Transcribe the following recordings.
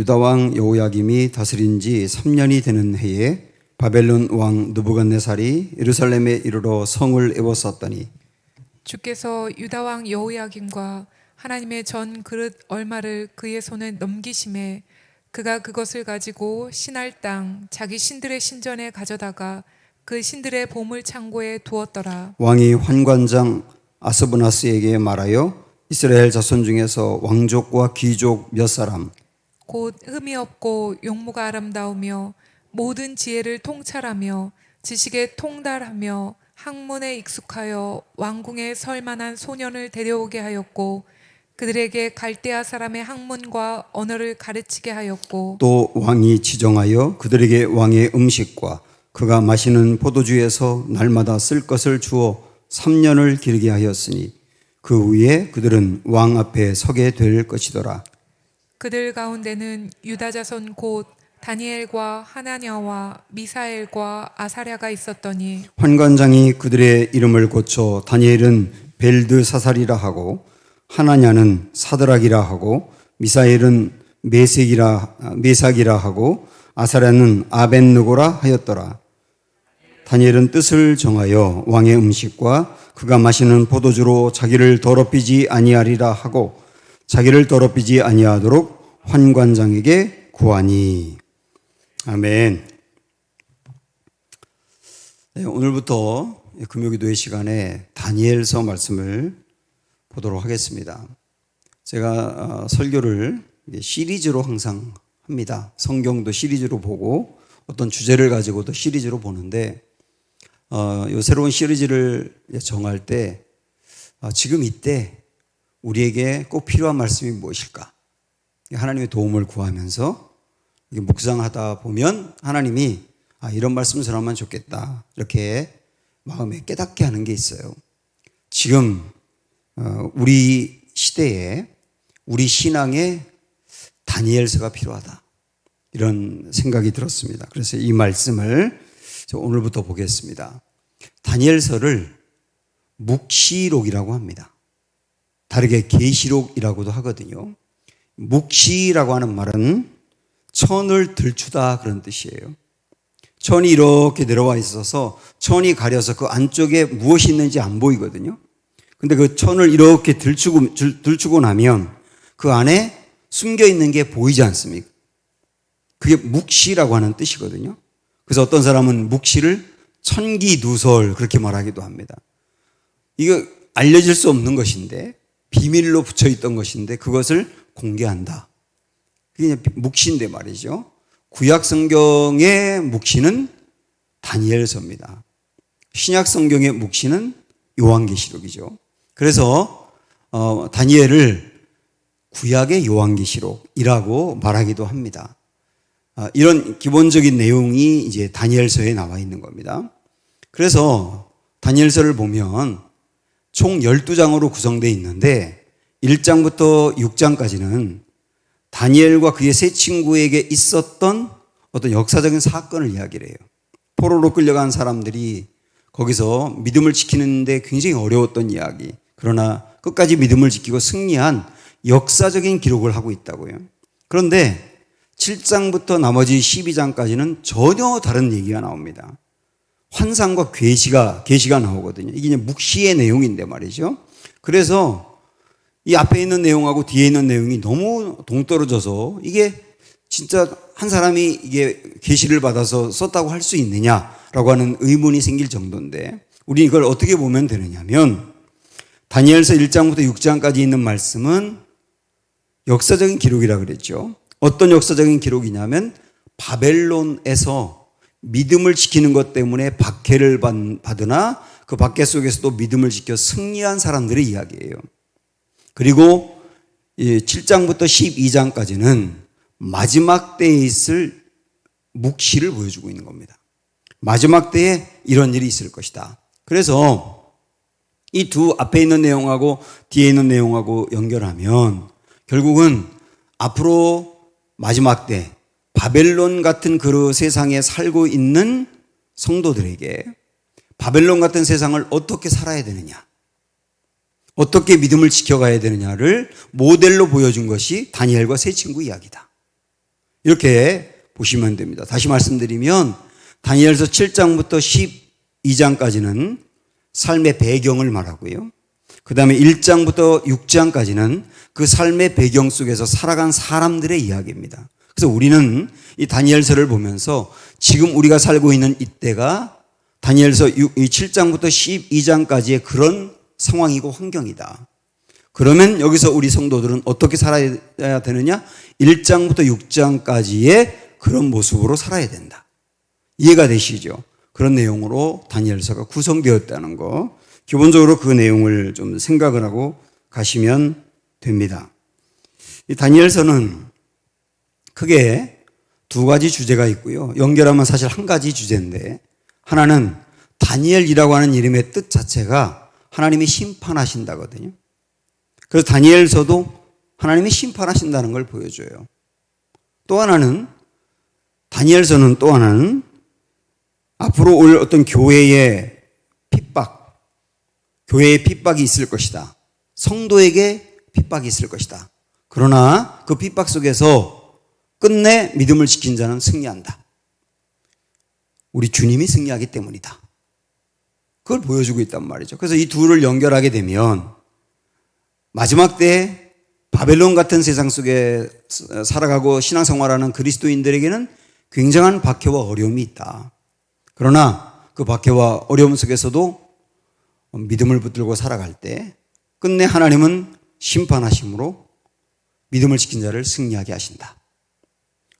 유다 왕 여호야김이 다스린 지 3년이 되는 해에 바벨론 왕 느부갓네살이 예루살렘에 이르러 성을 에워쌌더니 주께서 유다 왕 여호야김과 하나님의 전 그릇 얼마를 그의 손에 넘기심에 그가 그것을 가지고 신할 땅 자기 신들의 신전에 가져다가 그 신들의 보물 창고에 두었더라. 왕이 환관장 아스브나스에게 말하여 이스라엘 자손 중에서 왕족과 귀족 몇 사람 곧 흠이 없고 용모가 아름다우며 모든 지혜를 통찰하며 지식에 통달하며 학문에 익숙하여 왕궁에 설 만한 소년을 데려오게 하였고 그들에게 갈대아 사람의 학문과 언어를 가르치게 하였고 또 왕이 지정하여 그들에게 왕의 음식과 그가 마시는 포도주에서 날마다 쓸 것을 주어 3년을 기르게 하였으니 그 후에 그들은 왕 앞에 서게 될 것이더라. 그들 가운데는 유다 자손 곧 다니엘과 하나냐와 미사엘과 아사랴가 있었더니 환관장이 그들의 이름을 고쳐 다니엘은 벨드사살이라 하고 하나냐는 사드락이라 하고 미사엘은 메삭이라 하고 아사랴는 아벤느고라 하였더라. 다니엘은 뜻을 정하여 왕의 음식과 그가 마시는 포도주로 자기를 더럽히지 아니하리라 하고 자기를 더럽히지 아니하도록 환관장에게 구하니. 아멘. 네, 오늘부터 금요기도의 시간에 다니엘서 말씀을 보도록 하겠습니다. 제가 설교를 시리즈로 항상 합니다. 성경도 시리즈로 보고 어떤 주제를 가지고도 시리즈로 보는데 이 새로운 시리즈를 정할 때 지금 이때 우리에게 꼭 필요한 말씀이 무엇일까? 하나님의 도움을 구하면서 묵상하다 보면 하나님이 이런 말씀 전하면 좋겠다 이렇게 마음에 깨닫게 하는 게 있어요. 지금 우리 시대에 우리 신앙에 다니엘서가 필요하다 이런 생각이 들었습니다. 그래서 이 말씀을 오늘부터 보겠습니다. 다니엘서를 묵시록이라고 합니다. 다르게 계시록이라고도 하거든요. 묵시라고 하는 말은 천을 들추다 그런 뜻이에요. 천이 이렇게 내려와 있어서 천이 가려서 그 안쪽에 무엇이 있는지 안 보이거든요. 근데 그 천을 이렇게 들추고 나면 그 안에 숨겨 있는 게 보이지 않습니까? 그게 묵시라고 하는 뜻이거든요. 그래서 어떤 사람은 묵시를 천기누설 그렇게 말하기도 합니다. 이거 알려질 수 없는 것인데 비밀로 붙여 있던 것인데 그것을 공개한다. 그게 묵시인데 말이죠. 구약 성경의 묵시는 다니엘서입니다. 신약 성경의 묵시는 요한계시록이죠. 그래서 다니엘을 구약의 요한계시록이라고 말하기도 합니다. 이런 기본적인 내용이 이제 다니엘서에 나와 있는 겁니다. 그래서 다니엘서를 보면 총 12장으로 구성되어 있는데 1장부터 6장까지는 다니엘과 그의 세 친구에게 있었던 어떤 역사적인 사건을 이야기를 해요. 포로로 끌려간 사람들이 거기서 믿음을 지키는데 굉장히 어려웠던 이야기. 그러나 끝까지 믿음을 지키고 승리한 역사적인 기록을 하고 있다고요. 그런데 7장부터 나머지 12장까지는 전혀 다른 얘기가 나옵니다. 환상과 계시가 나오거든요. 이게 묵시의 내용인데 말이죠. 그래서 이 앞에 있는 내용하고 뒤에 있는 내용이 너무 동떨어져서 이게 진짜 한 사람이 이게 계시를 받아서 썼다고 할 수 있느냐라고 하는 의문이 생길 정도인데 우리 이걸 어떻게 보면 되느냐면 다니엘서 1장부터 6장까지 있는 말씀은 역사적인 기록이라 그랬죠. 어떤 역사적인 기록이냐면 바벨론에서 믿음을 지키는 것 때문에 박해를 받으나 그 박해 속에서도 믿음을 지켜 승리한 사람들의 이야기예요. 그리고 7장부터 12장까지는 마지막 때에 있을 묵시를 보여주고 있는 겁니다. 마지막 때에 이런 일이 있을 것이다. 그래서 이 두 앞에 있는 내용하고 뒤에 있는 내용하고 연결하면 결국은 앞으로 마지막 때 바벨론 같은 그 세상에 살고 있는 성도들에게 바벨론 같은 세상을 어떻게 살아야 되느냐, 어떻게 믿음을 지켜가야 되느냐를 모델로 보여준 것이 다니엘과 세 친구 이야기다. 이렇게 보시면 됩니다. 다시 말씀드리면 다니엘서 7장부터 12장까지는 삶의 배경을 말하고요. 그 다음에 1장부터 6장까지는 그 삶의 배경 속에서 살아간 사람들의 이야기입니다. 그래서 우리는 이 다니엘서를 보면서 지금 우리가 살고 있는 이때가 다니엘서 7장부터 12장까지의 그런 상황이고 환경이다. 그러면 여기서 우리 성도들은 어떻게 살아야 되느냐? 1장부터 6장까지의 그런 모습으로 살아야 된다. 이해가 되시죠? 그런 내용으로 다니엘서가 구성되었다는 거, 기본적으로 그 내용을 좀 생각을 하고 가시면 됩니다. 이 다니엘서는 크게 두 가지 주제가 있고요. 연결하면 사실 한 가지 주제인데, 하나는 다니엘이라고 하는 이름의 뜻 자체가 하나님이 심판하신다거든요. 그래서 다니엘서도 하나님이 심판하신다는 걸 보여줘요. 또 하나는, 다니엘서는 또 하나는 앞으로 올 어떤 교회의 핍박, 교회의 핍박이 있을 것이다. 성도에게 핍박이 있을 것이다. 그러나 그 핍박 속에서 끝내 믿음을 지킨 자는 승리한다. 우리 주님이 승리하기 때문이다. 그걸 보여주고 있단 말이죠. 그래서 이 둘을 연결하게 되면 마지막 때 바벨론 같은 세상 속에 살아가고 신앙생활하는 그리스도인들에게는 굉장한 박해와 어려움이 있다. 그러나 그 박해와 어려움 속에서도 믿음을 붙들고 살아갈 때 끝내 하나님은 심판하심으로 믿음을 지킨 자를 승리하게 하신다.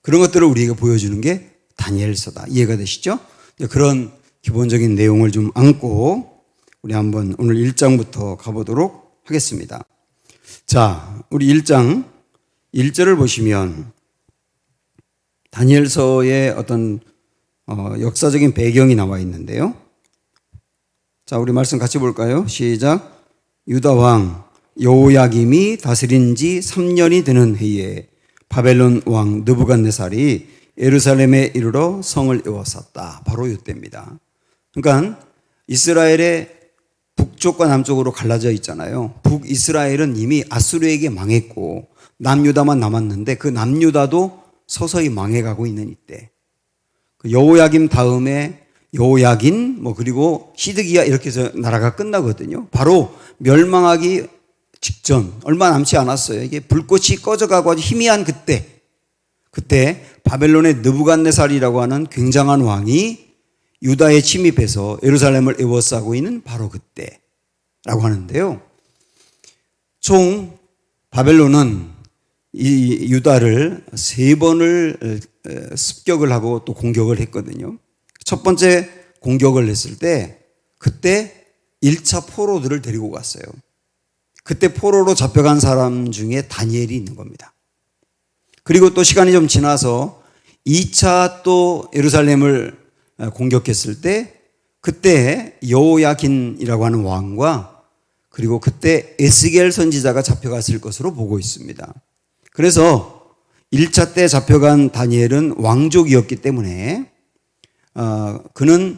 그런 것들을 우리에게 보여주는 게 다니엘서다. 이해가 되시죠? 그런 기본적인 내용을 좀 안고 우리 한번 오늘 1장부터 가보도록 하겠습니다. 자, 우리 1장 1절을 보시면 다니엘서의 어떤 역사적인 배경이 나와 있는데요. 자, 우리 말씀 같이 볼까요? 시작. 유다 왕 여호야김이 다스린 지 3년이 되는 해에 바벨론 왕 느부갓네살이 예루살렘에 이르러 성을 에워쌌다. 바로 이때입니다. 그러니까 이스라엘의 북쪽과 남쪽으로 갈라져 있잖아요. 북이스라엘은 이미 아수르에게 망했고 남유다만 남았는데 그 남유다도 서서히 망해가고 있는 이때. 여호야김 다음에 여호야긴 그리고 시드기야 이렇게 해서 나라가 끝나거든요. 바로 멸망하기 직전 얼마 남지 않았어요. 이게 불꽃이 꺼져가고 아주 희미한 그때 바벨론의 느부갓네살이라고 하는 굉장한 왕이 유다에 침입해서 예루살렘을 에워싸고 있는 바로 그때라고 하는데요. 총 바벨론은 이 유다를 3번을 습격을 하고 또 공격을 했거든요. 첫 번째 공격을 했을 때 그때 1차 포로들을 데리고 갔어요. 그때 포로로 잡혀간 사람 중에 다니엘이 있는 겁니다. 그리고 또 시간이 좀 지나서 2차 또 예루살렘을 공격했을 때 그때 여호야긴이라고 하는 왕과 그리고 그때 에스겔 선지자가 잡혀갔을 것으로 보고 있습니다. 그래서 1차 때 잡혀간 다니엘은 왕족이었기 때문에 그는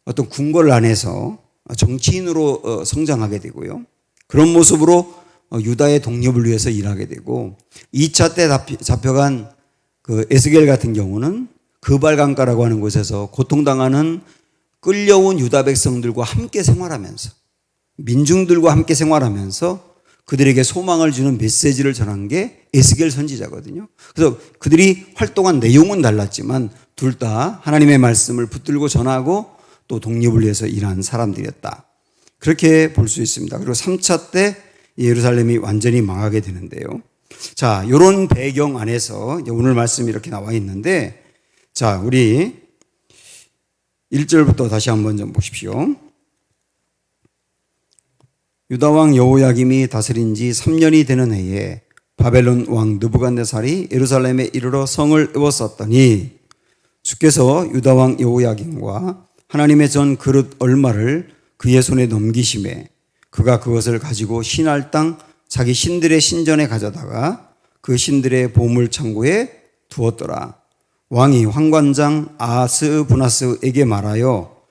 어떤 궁궐 안에서 정치인으로 성장하게 되고요. 그런 모습으로 유다의 독립을 위해서 일하게 되고 2차 때 잡혀간 그 에스겔 같은 경우는 그발강가라고 하는 곳에서 고통당하는 끌려온 유다 백성들과 함께 생활하면서 민중들과 함께 생활하면서 그들에게 소망을 주는 메시지를 전한 게 에스겔 선지자거든요. 그래서 그들이 활동한 내용은 달랐지만 둘 다 하나님의 말씀을 붙들고 전하고 또 독립을 위해서 일한 사람들이었다. 그렇게 볼 수 있습니다. 그리고 3차 때 예루살렘이 완전히 망하게 되는데요. 자, 이런 배경 안에서 오늘 말씀이 이렇게 나와 있는데, 자, 우리 1절부터 다시 한번 좀 보십시오. 유다 왕 여호야김이 다스린 지 3년이 되는 해에 바벨론 왕 느부갓네살이 예루살렘에 이르러 성을 에워쌌더니 주께서 유다 왕 여호야김과 하나님의 전 그릇 얼마를 그의 손에 넘기심에 그가 그것을 가지고 신할 땅 자기 신들의 신전에 가져다가 그 신들의 보물 창고에 두었더라. 왕이 황관장 아스부나스에게 말하여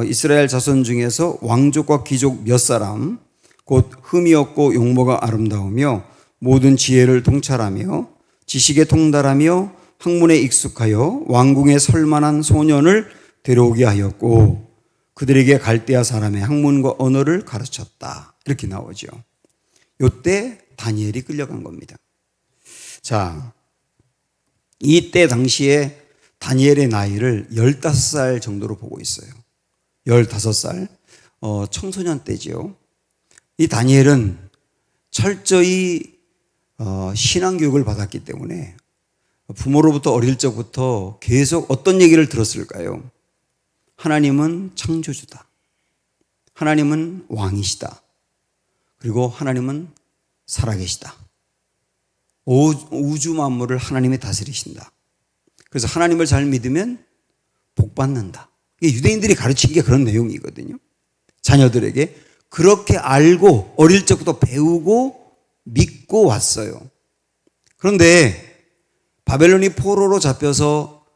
이스라엘 자손 중에서 왕족과 귀족 몇 사람 곧 흠이 없고 용모가 아름다우며 모든 지혜를 통찰하며 지식에 통달하며 학문에 익숙하여 왕궁에 설만한 소년을 데려오게 하였고 그들에게 갈대아 사람의 학문과 언어를 가르쳤다. 이렇게 나오죠. 이때 다니엘이 끌려간 겁니다. 자, 이때 당시에 다니엘의 나이를 15살 정도로 보고 있어요. 15살, 청소년 때지요. 이 다니엘은 철저히 신앙교육을 받았기 때문에 부모로부터 어릴 적부터 계속 어떤 얘기를 들었을까요? 하나님은 창조주다. 하나님은 왕이시다. 그리고 하나님은 살아계시다. 우주 만물을 하나님이 다스리신다. 그래서 하나님을 잘 믿으면 복 받는다. 이게 유대인들이 가르친 게 그런 내용이거든요. 자녀들에게 그렇게 알고 어릴 적부터 배우고 믿고 왔어요. 그런데 바벨론이 포로로 잡혀서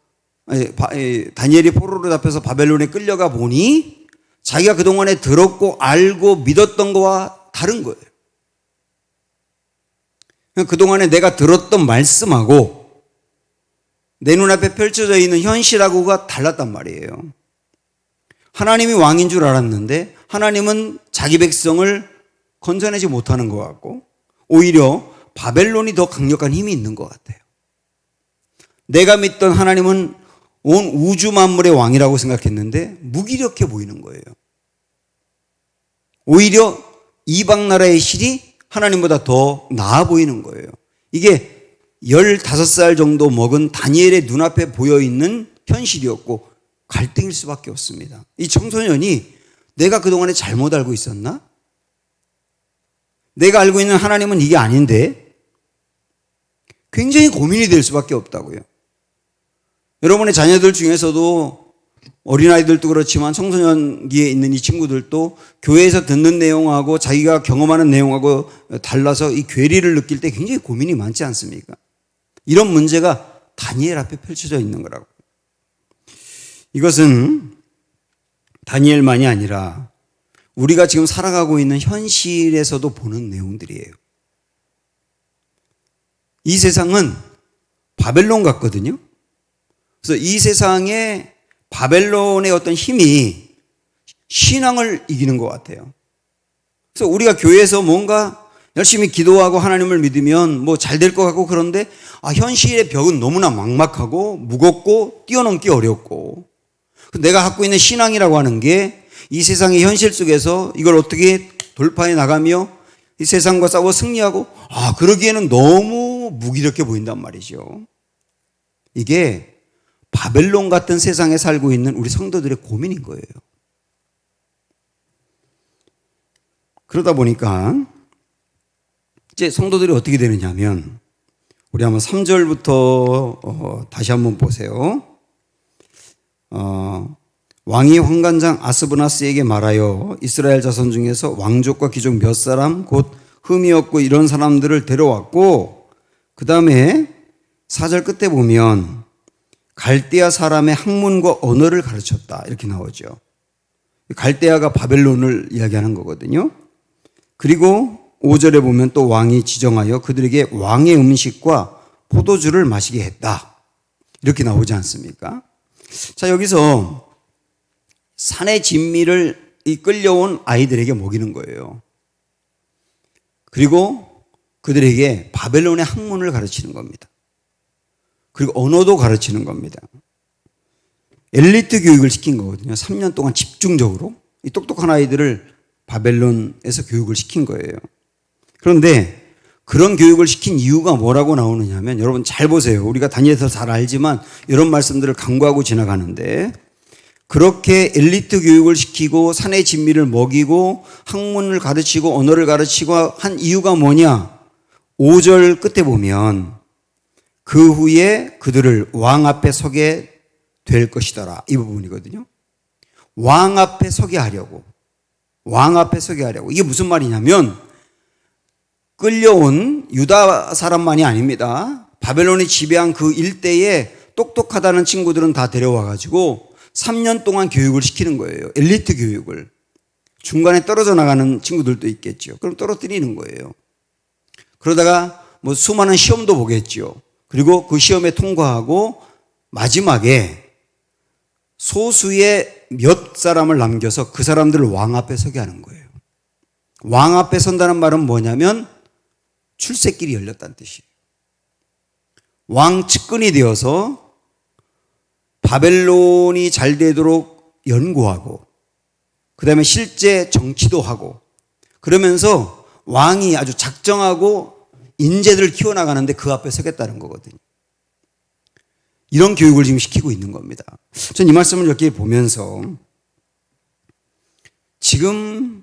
다니엘이 포로로 잡혀서 바벨론에 끌려가 보니 자기가 그동안에 들었고 알고 믿었던 거와 다른 거예요. 그동안에 내가 들었던 말씀하고 내 눈앞에 펼쳐져 있는 현실하고가 달랐단 말이에요. 하나님이 왕인 줄 알았는데 하나님은 자기 백성을 건져내지 못하는 것 같고 오히려 바벨론이 더 강력한 힘이 있는 것 같아요. 내가 믿던 하나님은 온 우주 만물의 왕이라고 생각했는데 무기력해 보이는 거예요. 오히려 이방 나라의 실이 하나님보다 더 나아 보이는 거예요. 이게 15살 정도 먹은 다니엘의 눈앞에 보여있는 현실이었고 갈등일 수밖에 없습니다. 이 청소년이 내가 그동안에 잘못 알고 있었나? 내가 알고 있는 하나님은 이게 아닌데 굉장히 고민이 될 수밖에 없다고요. 여러분의 자녀들 중에서도 어린아이들도 그렇지만 청소년기에 있는 이 친구들도 교회에서 듣는 내용하고 자기가 경험하는 내용하고 달라서 이 괴리를 느낄 때 굉장히 고민이 많지 않습니까? 이런 문제가 다니엘 앞에 펼쳐져 있는 거라고. 이것은 다니엘만이 아니라 우리가 지금 살아가고 있는 현실에서도 보는 내용들이에요. 이 세상은 바벨론 같거든요. 그래서 이 세상에 바벨론의 어떤 힘이 신앙을 이기는 것 같아요. 그래서 우리가 교회에서 뭔가 열심히 기도하고 하나님을 믿으면 뭐 잘 될 것 같고 그런데 현실의 벽은 너무나 막막하고 무겁고 뛰어넘기 어렵고 내가 갖고 있는 신앙이라고 하는 게 이 세상의 현실 속에서 이걸 어떻게 돌파해 나가며 이 세상과 싸워 승리하고 그러기에는 너무 무기력해 보인단 말이죠. 이게 바벨론 같은 세상에 살고 있는 우리 성도들의 고민인 거예요. 그러다 보니까 이제 성도들이 어떻게 되느냐 하면 우리 한번 3절부터 다시 한번 보세요. 왕이 환관장 아스브나스에게 말하여 이스라엘 자손 중에서 왕족과 귀족 몇 사람 곧 흠이 없고 이런 사람들을 데려왔고 그 다음에 4절 끝에 보면 갈대아 사람의 학문과 언어를 가르쳤다 이렇게 나오죠. 갈대아가 바벨론을 이야기하는 거거든요. 그리고 5절에 보면 또 왕이 지정하여 그들에게 왕의 음식과 포도주를 마시게 했다 이렇게 나오지 않습니까? 자, 여기서 산의 진미를 끌려온 아이들에게 먹이는 거예요. 그리고 그들에게 바벨론의 학문을 가르치는 겁니다. 그리고 언어도 가르치는 겁니다. 엘리트 교육을 시킨 거거든요. 3년 동안 집중적으로 이 똑똑한 아이들을 바벨론에서 교육을 시킨 거예요. 그런데 그런 교육을 시킨 이유가 뭐라고 나오느냐 하면 여러분 잘 보세요. 우리가 다니엘서 잘 알지만 이런 말씀들을 간과하고 지나가는데 그렇게 엘리트 교육을 시키고 산의 진미를 먹이고 학문을 가르치고 언어를 가르치고 한 이유가 뭐냐? 5절 끝에 보면 그 후에 그들을 왕 앞에 서게 될 것이더라. 이 부분이거든요. 왕 앞에 서게 하려고. 왕 앞에 서게 하려고. 이게 무슨 말이냐면 끌려온 유다 사람만이 아닙니다. 바벨론이 지배한 그 일대에 똑똑하다는 친구들은 다 데려와가지고 3년 동안 교육을 시키는 거예요. 엘리트 교육을. 중간에 떨어져 나가는 친구들도 있겠죠. 그럼 떨어뜨리는 거예요. 그러다가 뭐 수많은 시험도 보겠죠. 그리고 그 시험에 통과하고 마지막에 소수의 몇 사람을 남겨서 그 사람들을 왕 앞에 서게 하는 거예요. 왕 앞에 선다는 말은 뭐냐면 출세길이 열렸다는 뜻이에요. 왕 측근이 되어서 바벨론이 잘 되도록 연구하고 그 다음에 실제 정치도 하고 그러면서 왕이 아주 작정하고 인재들을 키워나가는데 그 앞에 서겠다는 거거든요. 이런 교육을 지금 시키고 있는 겁니다. 전 이 말씀을 이렇게 보면서 지금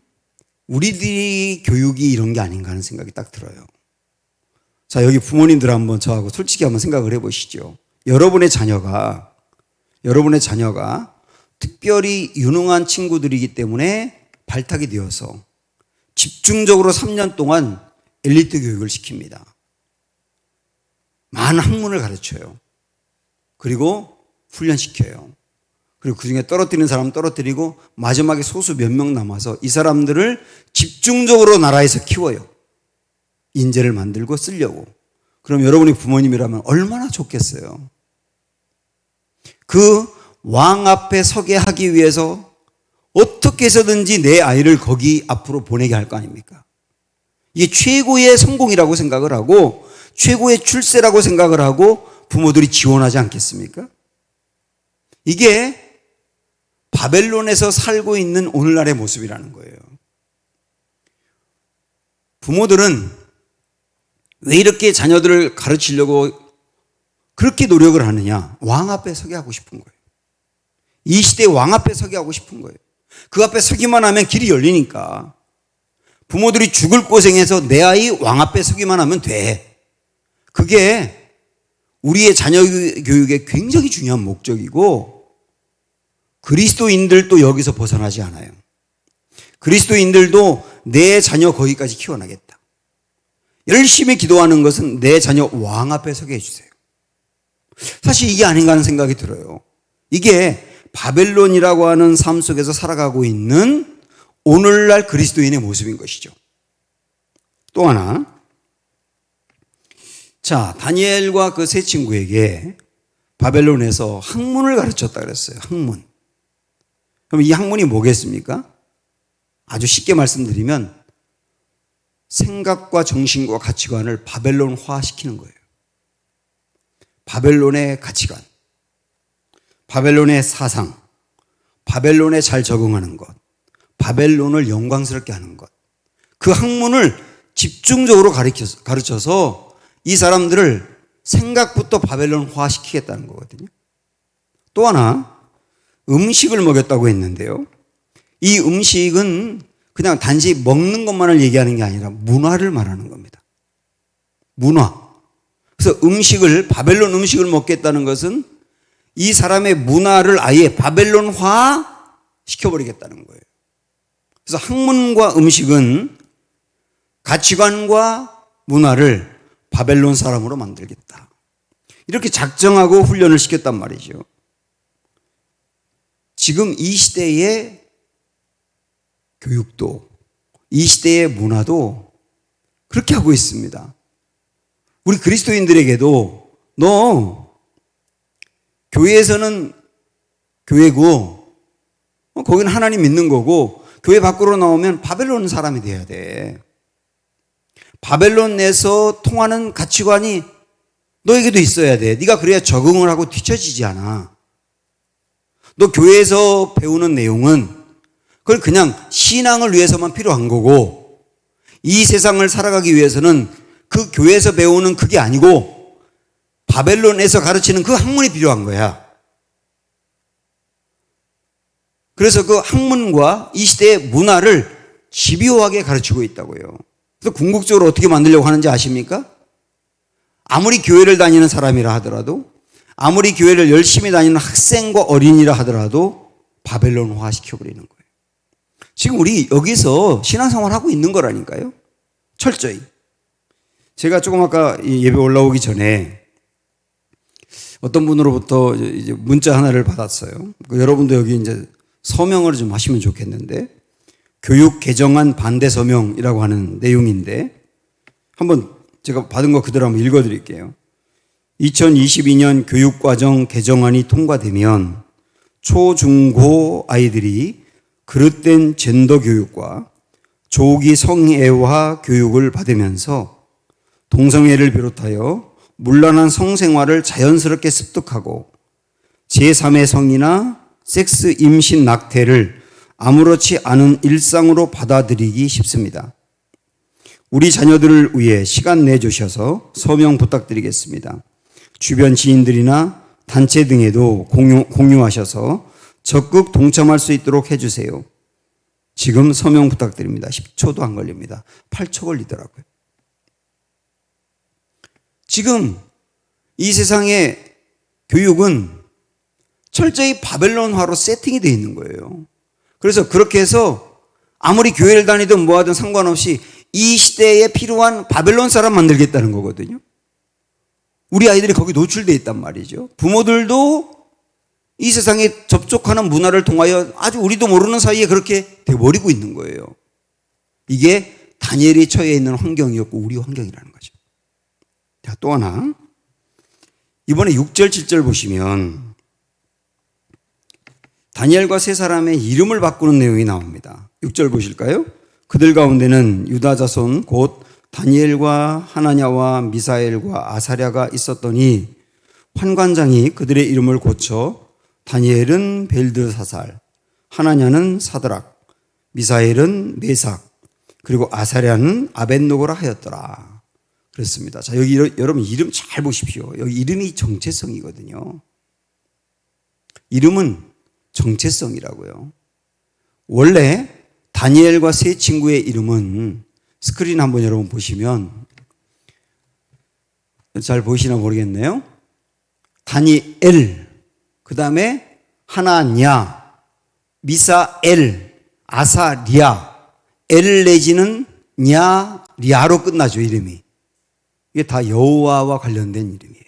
우리들이 교육이 이런 게 아닌가 하는 생각이 딱 들어요. 자, 여기 부모님들 한번 저하고 솔직히 한번 생각을 해보시죠. 여러분의 자녀가 특별히 유능한 친구들이기 때문에 발탁이 되어서 집중적으로 3년 동안 엘리트 교육을 시킵니다. 많은 학문을 가르쳐요. 그리고 훈련시켜요. 그리고 그 중에 떨어뜨리는 사람 떨어뜨리고 마지막에 소수 몇 명 남아서 이 사람들을 집중적으로 나라에서 키워요. 인재를 만들고 쓰려고. 그럼 여러분이 부모님이라면 얼마나 좋겠어요. 그 왕 앞에 서게 하기 위해서 어떻게 해서든지 내 아이를 거기 앞으로 보내게 할 거 아닙니까? 이게 최고의 성공이라고 생각을 하고 최고의 출세라고 생각을 하고 부모들이 지원하지 않겠습니까? 이게 바벨론에서 살고 있는 오늘날의 모습이라는 거예요. 부모들은 왜 이렇게 자녀들을 가르치려고 그렇게 노력을 하느냐? 왕 앞에 서게 하고 싶은 거예요. 이 시대에 왕 앞에 서게 하고 싶은 거예요. 그 앞에 서기만 하면 길이 열리니까 부모들이 죽을 고생해서 내 아이 왕 앞에 서기만 하면 돼. 그게 우리의 자녀 교육의 굉장히 중요한 목적이고 그리스도인들도 여기서 벗어나지 않아요. 그리스도인들도 내 자녀 거기까지 키워나겠다. 열심히 기도하는 것은 내 자녀 왕 앞에 서게 해주세요. 사실 이게 아닌가 하는 생각이 들어요. 이게 바벨론이라고 하는 삶 속에서 살아가고 있는 오늘날 그리스도인의 모습인 것이죠. 또 하나, 자, 다니엘과 그 세 친구에게 바벨론에서 학문을 가르쳤다 그랬어요. 학문. 그럼 이 학문이 뭐겠습니까? 아주 쉽게 말씀드리면 생각과 정신과 가치관을 바벨론화 시키는 거예요. 바벨론의 가치관, 바벨론의 사상, 바벨론에 잘 적응하는 것, 바벨론을 영광스럽게 하는 것. 그 학문을 집중적으로 가르쳐서 이 사람들을 생각부터 바벨론화 시키겠다는 거거든요. 또 하나, 음식을 먹였다고 했는데요. 이 음식은 그냥 단지 먹는 것만을 얘기하는 게 아니라 문화를 말하는 겁니다. 문화. 그래서 바벨론 음식을 먹겠다는 것은 이 사람의 문화를 아예 바벨론화 시켜버리겠다는 거예요. 그래서 학문과 음식은 가치관과 문화를 바벨론 사람으로 만들겠다. 이렇게 작정하고 훈련을 시켰단 말이죠. 지금 이 시대의 교육도, 이 시대의 문화도 그렇게 하고 있습니다. 우리 그리스도인들에게도 너 교회에서는 교회고 거기는 하나님 믿는 거고 교회 밖으로 나오면 바벨론 사람이 돼야 돼. 바벨론 내에서 통하는 가치관이 너에게도 있어야 돼. 네가 그래야 적응을 하고 뒤처지지 않아. 너 교회에서 배우는 내용은 그걸 그냥 신앙을 위해서만 필요한 거고 이 세상을 살아가기 위해서는 그 교회에서 배우는 그게 아니고 바벨론에서 가르치는 그 학문이 필요한 거야. 그래서 그 학문과 이 시대의 문화를 집요하게 가르치고 있다고요. 그래서 궁극적으로 어떻게 만들려고 하는지 아십니까? 아무리 교회를 다니는 사람이라 하더라도 아무리 교회를 열심히 다니는 학생과 어린이라 하더라도 바벨론화 시켜버리는 거예요. 지금 우리 여기서 신앙생활 하고 있는 거라니까요. 철저히. 제가 조금 아까 예배 올라오기 전에 어떤 분으로부터 이제 문자 하나를 받았어요. 여러분도 여기 이제 서명을 좀 하시면 좋겠는데 교육 개정안 반대 서명이라고 하는 내용인데 한번 제가 받은 거 그대로 한번 읽어드릴게요. 2022년 교육과정 개정안이 통과되면 초, 중, 고 아이들이 그릇된 젠더 교육과 조기 성애화 교육을 받으면서 동성애를 비롯하여 문란한 성생활을 자연스럽게 습득하고 제3의 성이나 섹스 임신 낙태를 아무렇지 않은 일상으로 받아들이기 쉽습니다. 우리 자녀들을 위해 시간 내주셔서 서명 부탁드리겠습니다. 주변 지인들이나 단체 등에도 공유하셔서 적극 동참할 수 있도록 해주세요. 지금 서명 부탁드립니다. 10초도 안 걸립니다. 8초 걸리더라고요. 지금 이 세상의 교육은 철저히 바벨론화로 세팅이 되어 있는 거예요. 그래서 그렇게 해서 아무리 교회를 다니든 뭐하든 상관없이 이 시대에 필요한 바벨론 사람 만들겠다는 거거든요. 우리 아이들이 거기 노출되어 있단 말이죠. 부모들도 이 세상에 접촉하는 문화를 통하여 아주 우리도 모르는 사이에 그렇게 돼버리고 있는 거예요. 이게 다니엘이 처해 있는 환경이었고 우리 환경이라는 거죠. 자, 또 하나. 이번에 6절, 7절 보시면 다니엘과 세 사람의 이름을 바꾸는 내용이 나옵니다. 6절 보실까요? 그들 가운데는 유다 자손 곧 다니엘과 하나냐와 미사엘과 아사랴가 있었더니 환관장이 그들의 이름을 고쳐 다니엘은 벨드사살, 하나냐는 사드락, 미사엘은 메삭, 그리고 아사랴는 아벳노고라 하였더라. 그렇습니다. 자, 여기 여러분 이름 잘 보십시오. 여기 이름이 정체성이거든요. 이름은 정체성이라고요. 원래 다니엘과 세 친구의 이름은 스크린 한번 여러분 보시면 잘 보이시나 모르겠네요. 다니엘, 그 다음에 하나냐, 미사엘, 아사리아, 엘 내지는 냐, 리아로 끝나죠, 이름이. 이게 다 여호와와 관련된 이름이에요.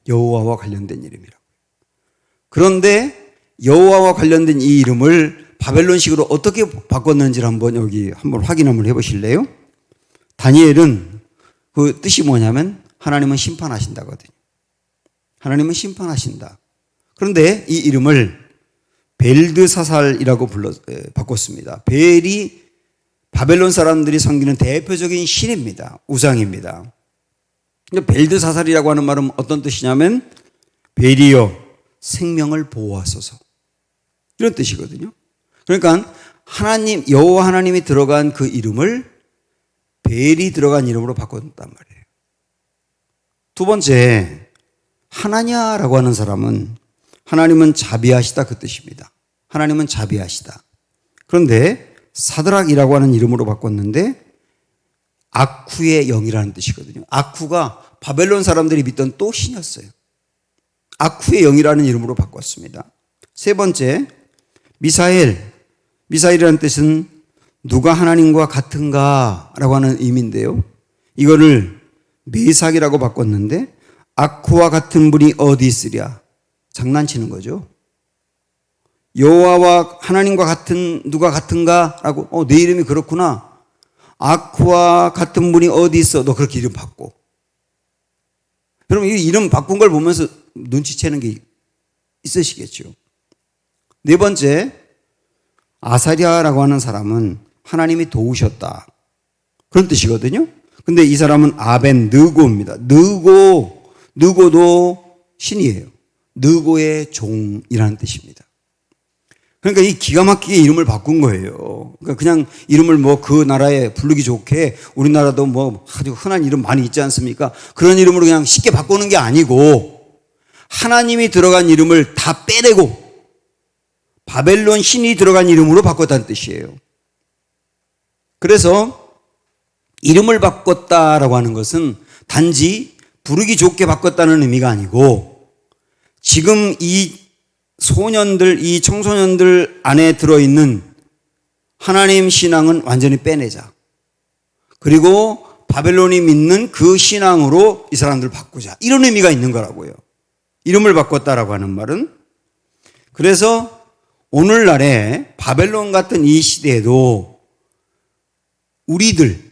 여호와와 관련된 이름이라고. 그런데 여호와와 관련된 이 이름을 바벨론식으로 어떻게 바꿨는지를 여기 한번 확인 한번 해보실래요? 다니엘은 그 뜻이 뭐냐면 하나님은 심판하신다거든요. 하나님은 심판하신다. 그런데 이 이름을 벨드사살이라고 바꿨습니다. 벨이 바벨론 사람들이 섬기는 대표적인 신입니다. 우상입니다. 벨드사살이라고 하는 말은 어떤 뜻이냐면 벨이여 생명을 보호하소서, 이런 뜻이거든요. 그러니까 하나님, 여호와 하나님이 들어간 그 이름을 벨이 들어간 이름으로 바꿨단 말이에요. 두 번째, 하나냐라고 하는 사람은 하나님은 자비하시다 그 뜻입니다. 하나님은 자비하시다. 그런데 사드락이라고 하는 이름으로 바꿨는데 아쿠의 영이라는 뜻이거든요. 아쿠가 바벨론 사람들이 믿던 또 신이었어요. 아쿠의 영이라는 이름으로 바꿨습니다. 세 번째, 미사엘이라는 뜻은 누가 하나님과 같은가 라고 하는 의미인데요. 이거를 메삭이라고 바꿨는데 아쿠와 같은 분이 어디 있으랴? 장난치는 거죠. 여호와와 하나님과 같은 누가 같은가? 라고 내 이름이 그렇구나. 아쿠와 같은 분이 어디 있어? 너 그렇게 이름 바꿔. 여러분 이 이름 바꾼 걸 보면서 눈치채는 게 있으시겠죠. 네 번째, 아사랴라고 하는 사람은 하나님이 도우셨다, 그런 뜻이거든요. 근데 이 사람은 아벤느고입니다. 느고도 신이에요. 느고의 종이라는 뜻입니다. 그러니까 이 기가 막히게 이름을 바꾼 거예요. 그러니까 그냥 이름을 그 나라에 부르기 좋게 우리나라도 아주 흔한 이름 많이 있지 않습니까? 그런 이름으로 그냥 쉽게 바꾸는 게 아니고 하나님이 들어간 이름을 다 빼내고 바벨론 신이 들어간 이름으로 바꿨다는 뜻이에요. 그래서 이름을 바꿨다라고 하는 것은 단지 부르기 좋게 바꿨다는 의미가 아니고 지금 이 청소년들 안에 들어있는 하나님 신앙은 완전히 빼내자. 그리고 바벨론이 믿는 그 신앙으로 이 사람들을 바꾸자. 이런 의미가 있는 거라고요. 이름을 바꿨다라고 하는 말은. 그래서 오늘날에 바벨론 같은 이 시대에도 우리들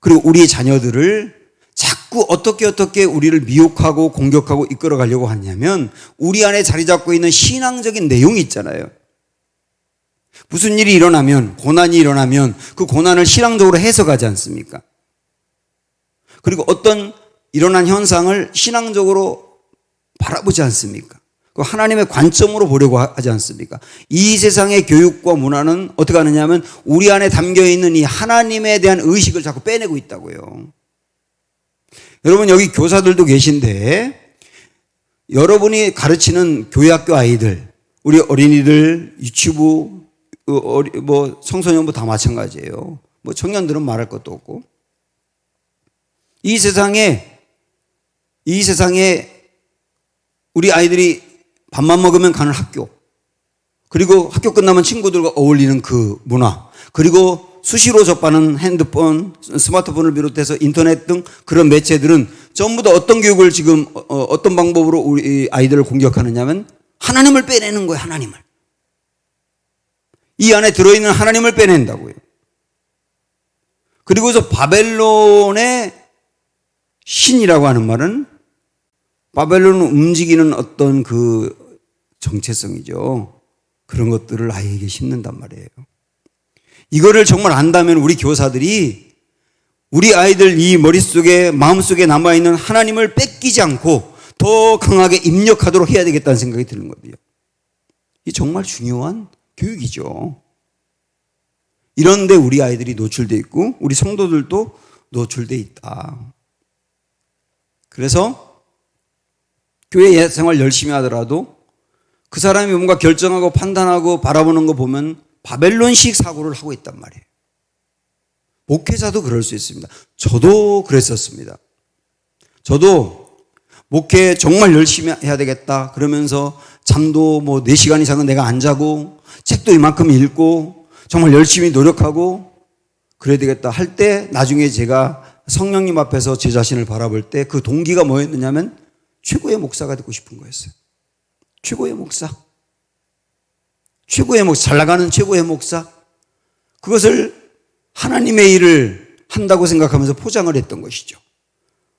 그리고 우리의 자녀들을 자꾸 어떻게 우리를 미혹하고 공격하고 이끌어 가려고 하냐면 우리 안에 자리 잡고 있는 신앙적인 내용이 있잖아요. 무슨 일이 일어나면, 고난이 일어나면 그 고난을 신앙적으로 해석하지 않습니까? 그리고 어떤 일어난 현상을 신앙적으로 바라보지 않습니까? 그 하나님의 관점으로 보려고 하지 않습니까? 이 세상의 교육과 문화는 어떻게 하느냐 하면 우리 안에 담겨있는 이 하나님에 대한 의식을 자꾸 빼내고 있다고요. 여러분, 여기 교사들도 계신데 여러분이 가르치는 교회학교 아이들, 우리 어린이들, 유치부, 뭐 청소년부 다 마찬가지예요. 뭐 청년들은 말할 것도 없고. 이 세상에 우리 아이들이 밥만 먹으면 가는 학교, 그리고 학교 끝나면 친구들과 어울리는 그 문화, 그리고 수시로 접하는 핸드폰, 스마트폰을 비롯해서 인터넷 등 그런 매체들은 전부 다 어떤 교육을 지금 어떤 방법으로 우리 아이들을 공격하느냐면 하나님을 빼내는 거예요. 하나님을. 이 안에 들어있는 하나님을 빼낸다고요. 그리고서 바벨론의 신이라고 하는 말은 바벨론을 움직이는 어떤 그 정체성이죠. 그런 것들을 아이에게 심는단 말이에요. 이거를 정말 안다면 우리 교사들이 우리 아이들 이 머릿속에 마음속에 남아있는 하나님을 뺏기지 않고 더 강하게 입력하도록 해야 되겠다는 생각이 드는 거예요. 이 정말 중요한 교육이죠. 이런데 우리 아이들이 노출되어 있고 우리 성도들도 노출되어 있다. 그래서 교회 생활 열심히 하더라도 그 사람이 뭔가 결정하고 판단하고 바라보는 거 보면 바벨론식 사고를 하고 있단 말이에요. 목회자도 그럴 수 있습니다. 저도 그랬었습니다. 저도 목회 정말 열심히 해야 되겠다 그러면서 잠도 뭐 4시간 이상은 내가 안 자고 책도 이만큼 읽고 정말 열심히 노력하고 그래야 되겠다 할 때 나중에 제가 성령님 앞에서 제 자신을 바라볼 때 그 동기가 뭐였느냐면 최고의 목사가 되고 싶은 거였어요. 최고의 목사. 잘 나가는 최고의 목사. 그것을 하나님의 일을 한다고 생각하면서 포장을 했던 것이죠.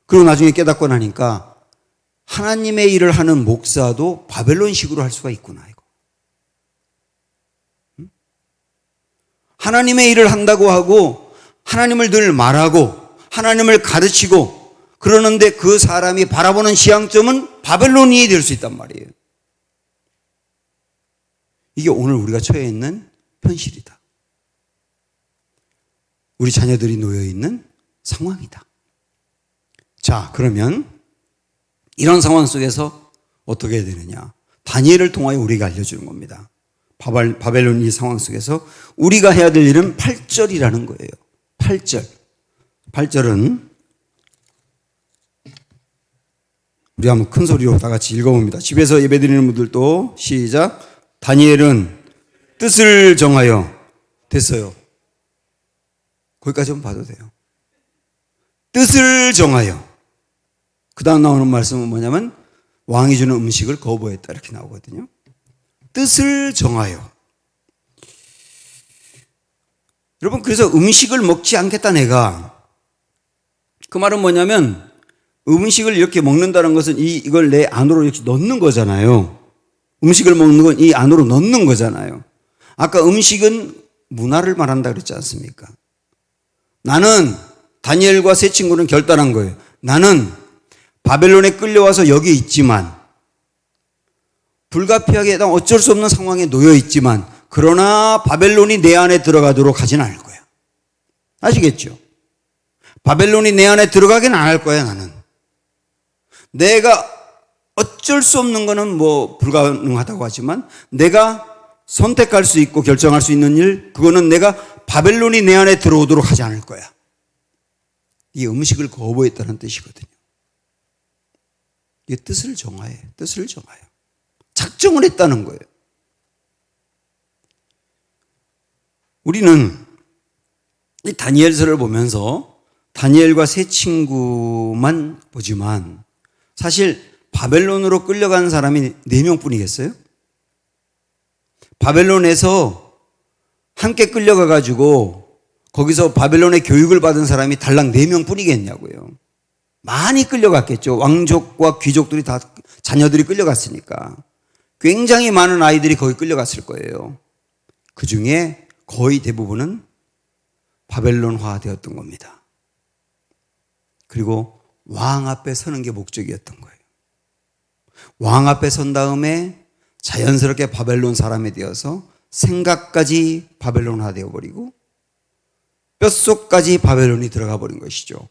그리고 나중에 깨닫고 나니까 하나님의 일을 하는 목사도 바벨론식으로 할 수가 있구나, 이거. 하나님의 일을 한다고 하고 하나님을 늘 말하고 하나님을 가르치고 그러는데 그 사람이 바라보는 시향점은 바벨론이 될 수 있단 말이에요. 이게 오늘 우리가 처해 있는 현실이다. 우리 자녀들이 놓여 있는 상황이다. 자, 그러면 이런 상황 속에서 어떻게 해야 되느냐? 다니엘을 통하여 우리가 알려주는 겁니다. 바벨론 이 상황 속에서 우리가 해야 될 일은 8절이라는 거예요. 8절. 8절은 우리 한번 큰 소리로 다 같이 읽어봅니다. 집에서 예배드리는 분들도 시작. 다니엘은 뜻을 정하여 됐어요. 거기까지만 봐도 돼요. 뜻을 정하여. 그 다음 나오는 말씀은 뭐냐면 왕이 주는 음식을 거부했다 이렇게 나오거든요. 뜻을 정하여. 여러분, 그래서 음식을 먹지 않겠다 내가. 그 말은 뭐냐면 음식을 이렇게 먹는다는 것은 이걸 내 안으로 이렇게 넣는 거잖아요. 음식을 먹는 건 이 안으로 넣는 거잖아요. 아까 음식은 문화를 말한다 그랬지 않습니까? 나는 다니엘과 세 친구는 결단한 거예요. 나는 바벨론에 끌려와서 여기 있지만 불가피하게 어쩔 수 없는 상황에 놓여 있지만 그러나 바벨론이 내 안에 들어가도록 하진 않을 거야. 아시겠죠? 바벨론이 내 안에 들어가긴 안 할 거야, 나는. 내가 어쩔 수 없는 거는 뭐 불가능하다고 하지만 내가 선택할 수 있고 결정할 수 있는 일, 그거는 내가 바벨론이 내 안에 들어오도록 하지 않을 거야. 이 음식을 거부했다는 뜻이거든요. 이게 뜻을 정하여. 작정을 했다는 거예요. 우리는 이 다니엘서를 보면서 다니엘과 세 친구만 보지만 사실 바벨론으로 끌려간 사람이 4명뿐이겠어요? 바벨론에서 함께 끌려가가지고 거기서 바벨론의 교육을 받은 사람이 달랑 4명뿐이겠냐고요. 많이 끌려갔겠죠. 왕족과 귀족들이 다 자녀들이 끌려갔으니까. 굉장히 많은 아이들이 거기 끌려갔을 거예요. 그 중에 거의 대부분은 바벨론화 되었던 겁니다. 그리고 왕 앞에 서는 게 목적이었던 거예요. 왕 앞에 선 다음에 자연스럽게 바벨론 사람이 되어서 생각까지 바벨론화 되어버리고 뼛속까지 바벨론이 들어가 버린 것이죠.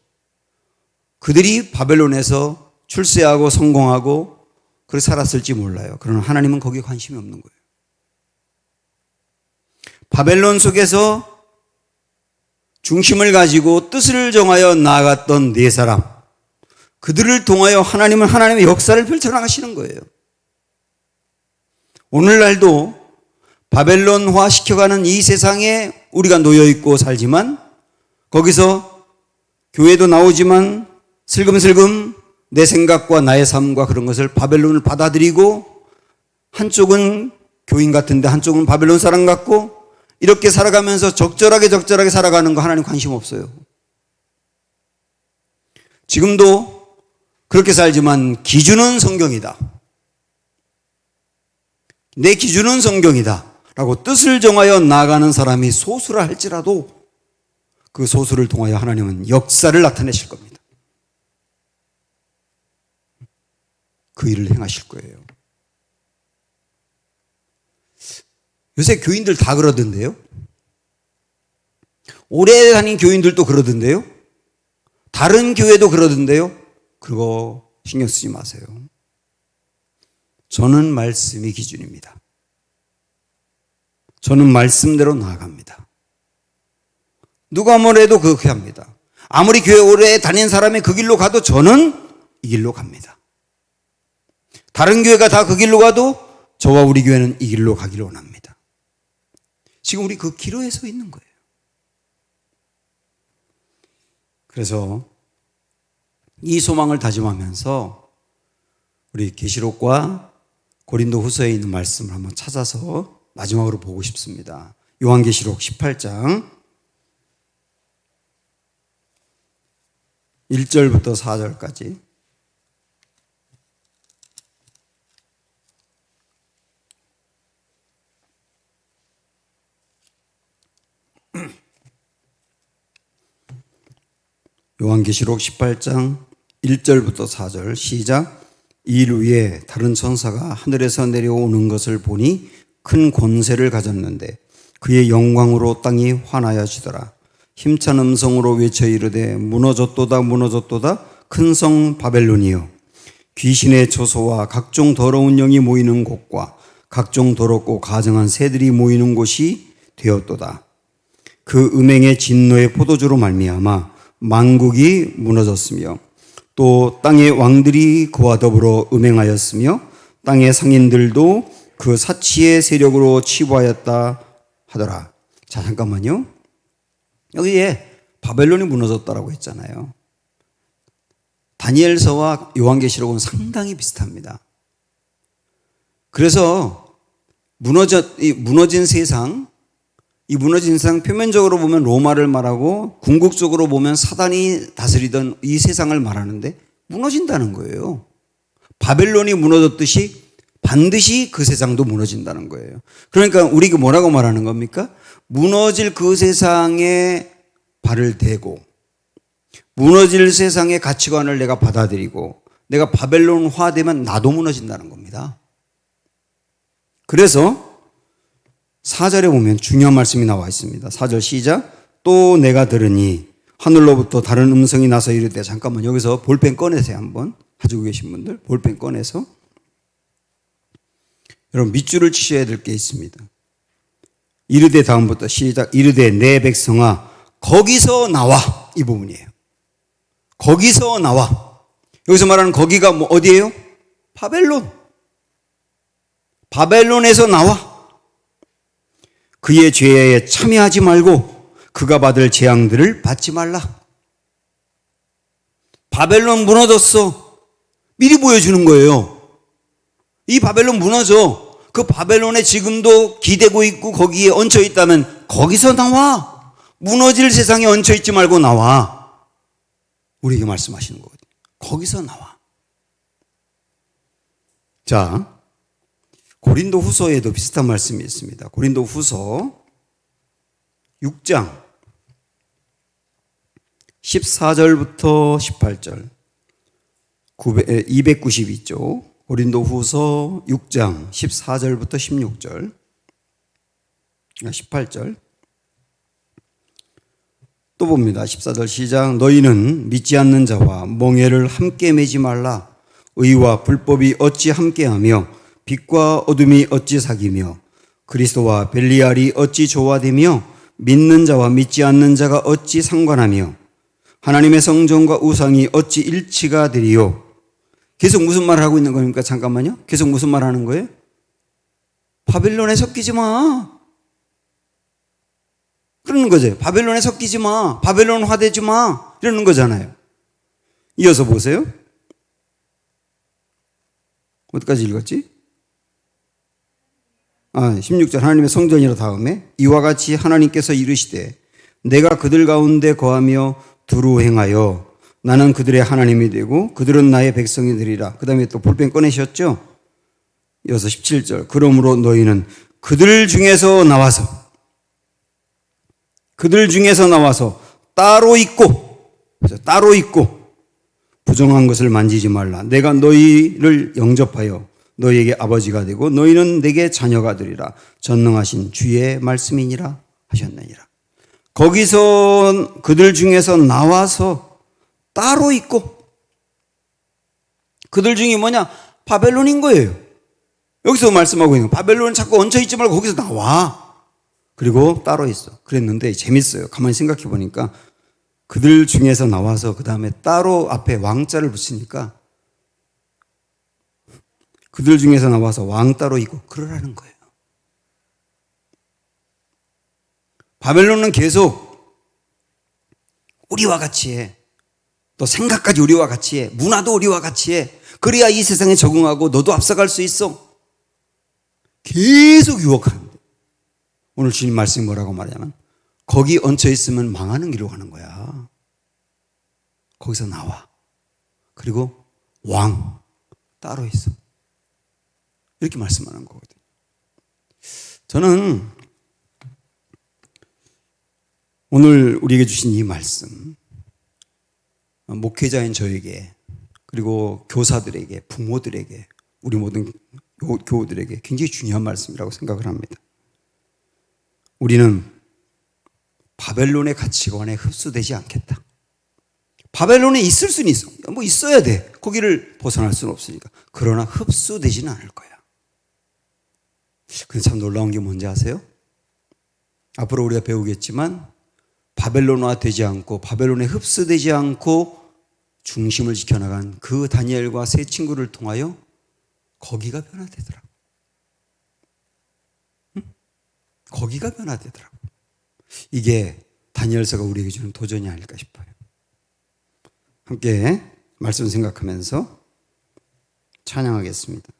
그들이 바벨론에서 출세하고 성공하고 그렇게 살았을지 몰라요. 그러나 하나님은 거기에 관심이 없는 거예요. 바벨론 속에서 중심을 가지고 뜻을 정하여 나아갔던 네 사람, 그들을 통하여 하나님은 하나님의 역사를 펼쳐나가시는 거예요. 오늘날도 바벨론화 시켜가는 이 세상에 우리가 놓여있고 살지만 거기서 교회도 나오지만 슬금슬금 내 생각과 나의 삶과 그런 것을 바벨론을 받아들이고 한쪽은 교인 같은데 한쪽은 바벨론 사람 같고 이렇게 살아가면서 적절하게 살아가는 거 하나님 관심 없어요. 지금도 그렇게 살지만 기준은 성경이다. 내 기준은 성경이다 라고 뜻을 정하여 나아가는 사람이 소수라 할지라도 그 소수를 통하여 하나님은 역사를 나타내실 겁니다. 그 일을 행하실 거예요. 요새 교인들 다 그러던데요. 오래 다닌 교인들도 그러던데요. 다른 교회도 그러던데요. 그거 신경 쓰지 마세요. 저는 말씀이 기준입니다. 저는 말씀대로 나아갑니다. 누가 뭐래도 그렇게 합니다. 아무리 교회 오래 다닌 사람이 그 길로 가도 저는 이 길로 갑니다. 다른 교회가 다 그 길로 가도 저와 우리 교회는 이 길로 가기를 원합니다. 지금 우리 그 기로에 서 있는 거예요. 그래서 이 소망을 다짐하면서 우리 계시록과 고린도 후서에 있는 말씀을 한번 찾아서 마지막으로 보고 싶습니다. 요한계시록 18장 1절부터 4절까지. 요한계시록 18장 1절부터 4절 시작. 이 일 위에 다른 천사가 하늘에서 내려오는 것을 보니 큰 권세를 가졌는데 그의 영광으로 땅이 환하여지더라. 힘찬 음성으로 외쳐 이르되 무너졌도다 무너졌도다 큰 성 바벨론이여, 귀신의 처소와 각종 더러운 영이 모이는 곳과 각종 더럽고 가증한 새들이 모이는 곳이 되었도다. 그 음행의 진노의 포도주로 말미암아 만국이 무너졌으며 또 땅의 왕들이 그와 더불어 음행하였으며 땅의 상인들도 그 사치의 세력으로 치부하였다 하더라. 자, 잠깐만요. 여기에 바벨론이 무너졌다라고 했잖아요. 다니엘서와 요한계시록은 상당히 비슷합니다. 그래서 무너진 세상, 이 무너진 세상 표면적으로 보면 로마를 말하고 궁극적으로 보면 사단이 다스리던 이 세상을 말하는데 무너진다는 거예요. 바벨론이 무너졌듯이 반드시 그 세상도 무너진다는 거예요. 그러니까 우리가 뭐라고 말하는 겁니까? 무너질 그 세상에 발을 대고 무너질 세상의 가치관을 내가 받아들이고 내가 바벨론화되면 나도 무너진다는 겁니다. 그래서 4절에 보면 중요한 말씀이 나와 있습니다. 4절 시작. 또 내가 들으니 하늘로부터 다른 음성이 나서 이르되, 잠깐만 여기서 볼펜 꺼내세요. 한번 가지고 계신 분들 볼펜 꺼내서 여러분 밑줄을 치셔야 될 게 있습니다. 이르되 다음부터 시작. 이르되 내 백성아 거기서 나와. 이 부분이에요. 거기서 나와. 여기서 말하는 거기가 뭐 어디예요? 바벨론. 바벨론에서 나와. 그의 죄에 참여하지 말고 그가 받을 재앙들을 받지 말라. 바벨론 무너졌어. 미리 보여주는 거예요. 이 바벨론 무너져. 그 바벨론에 지금도 기대고 있고 거기에 얹혀 있다면 거기서 나와. 무너질 세상에 얹혀 있지 말고 나와. 우리에게 말씀하시는 거거든요. 거기서 나와. 자, 고린도 후서에도 비슷한 말씀이 있습니다. 고린도 후서 6장 14절부터 18절 292쪽 고린도 후서 6장 14절부터 16절 18절 또 봅니다. 14절 시작. 너희는 믿지 않는 자와 멍에를 함께 매지 말라. 의와 불법이 어찌 함께하며 빛과 어둠이 어찌 사귀며 그리스도와 벨리알이 어찌 조화되며 믿는 자와 믿지 않는 자가 어찌 상관하며 하나님의 성전과 우상이 어찌 일치가 되리요. 계속 무슨 말을 하고 있는 겁니까? 잠깐만요. 계속 무슨 말 하는 거예요? 바벨론에 섞이지 마. 그러는 거죠. 바벨론에 섞이지 마. 바벨론화 되지 마. 이러는 거잖아요. 이어서 보세요. 어디까지 읽었지? 16절 하나님의 성전이라 다음에 이와 같이 하나님께서 이르시되 내가 그들 가운데 거하며 두루 행하여 나는 그들의 하나님이 되고 그들은 나의 백성이 되리라. 그 다음에 또 볼펜 꺼내셨죠? 이어서 17절 그러므로 너희는 그들 중에서 나와서 따로 있고 부정한 것을 만지지 말라. 내가 너희를 영접하여 너희에게 아버지가 되고 너희는 내게 자녀가 되리라. 전능하신 주의 말씀이니라 하셨느니라. 거기서 그들 중에서 나와서 따로 있고, 그들 중에 뭐냐? 바벨론인 거예요. 여기서 말씀하고 있는 거. 바벨론은 자꾸 얹혀있지 말고 거기서 나와. 그리고 따로 있어. 그랬는데 재밌어요. 가만히 생각해 보니까 그들 중에서 나와서 그 다음에 따로 앞에 왕자를 붙이니까 그들 중에서 나와서 왕 따로 있고 그러라는 거예요. 바벨론은 계속 우리와 같이 해. 또 생각까지 우리와 같이 해. 문화도 우리와 같이 해. 그래야 이 세상에 적응하고 너도 앞서갈 수 있어. 계속 유혹하는데 오늘 주님 말씀이 뭐라고 말하냐면 거기 얹혀 있으면 망하는 길로 가는 거야. 거기서 나와. 그리고 왕 따로 있어. 이렇게 말씀하는 거거든요. 저는 오늘 우리에게 주신 이 말씀, 목회자인 저에게 그리고 교사들에게, 부모들에게, 우리 모든 교우들에게 굉장히 중요한 말씀이라고 생각을 합니다. 우리는 바벨론의 가치관에 흡수되지 않겠다. 바벨론에 있을 수는 있어. 뭐 있어야 돼. 거기를 벗어날 수는 없으니까. 그러나 흡수되지는 않을 거야. 근데 참 놀라운 게 뭔지 아세요? 앞으로 우리가 배우겠지만 바벨론화 되지 않고 바벨론에 흡수되지 않고 중심을 지켜나간 그 다니엘과 세 친구를 통하여 거기가 변화되더라고. 응? 거기가 변화되더라고. 이게 다니엘서가 우리에게 주는 도전이 아닐까 싶어요. 함께 말씀 생각하면서 찬양하겠습니다.